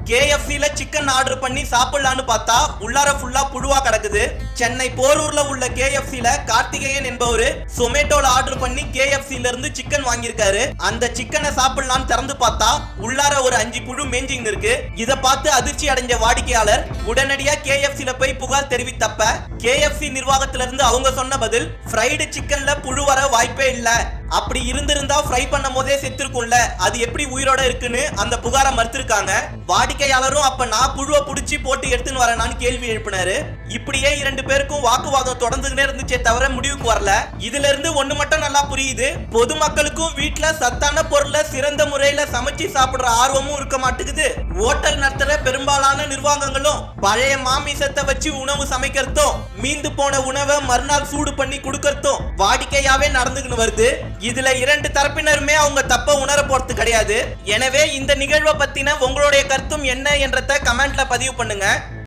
KFCல chicken order பண்ணி சாப்பிடலான்னு பார்த்தா உள்ளார ஃபுல்லா புழுவா கிடக்குது. சென்னை போரூர்ல உள்ள KFCல கார்த்திகேயன் என்பவரு சொமேட்டோல ஆர்டர் பண்ணி KFCல இருந்து சிக்கன் வாங்கியிருக்காரு. அந்த சிக்கனை சாப்பிடலான்னு திறந்து பார்த்தா உள்ளார ஒரு 5 புழு மேஞ்சிங் இருக்கு. இத பார்த்து அதிர்ச்சி அடைஞ்ச வாடிக்கையாளர் உடனடியா KFCல போய் புகார் தெரிவித்தப்ப KFC நிர்வாகத்தில இருந்து அவங்க சொன்ன பதில், ஃப்ரைடு சிக்கன்ல புழு வர வாய்ப்பே இல்ல, அப்படி இருந்திருந்தா ஃப்ரை பண்ணும் போதே செத்துருக்கும்ல, அது எப்படி உயிரோட இருக்குன்னு அந்த புகாரை மறுத்திருக்காங்க. வாடிக்கையாளரும் அப்ப நான் புழுவை புடிச்சு போட்டு எடுத்துன்னு வரேன்னு கேள்வி எழுப்பினாரு. இப்படியே 2 பேருக்கும் வாக்குவாதம் தொடர்ந்துகிட்டே இருந்துச்சே தவிர முடிவுக்கு வரல. இதுல இருந்து ஒண்ணு மட்டும் நல்லா புரியுது, பொதுமக்களுக்கும் வீட்டுல சத்தான பொருளை சிறந்த முறையில சமைச்சு சாப்பிடுற ஆர்வமும் இருக்க மாட்டேங்குது. ஹோட்டல் நடத்துற பெரும்பாலான நிர்வாகங்களும் பழைய மாமிசத்தை வச்சு உணவு சமைக்கிறதும் மீந்து போன உணவை மறுநாள் சூடு பண்ணி கொடுக்கறதும் வாடிக்கையாவே நடந்துகிட்டு வருது. இதுல 2 தரப்பினருமே அவங்க தப்ப உணர போறது கிடையாது. எனவே இந்த நிகழ்வை பத்தின உங்களுடைய கருத்தும் என்ன என்றத கமெண்ட்ல பதிவு பண்ணுங்க.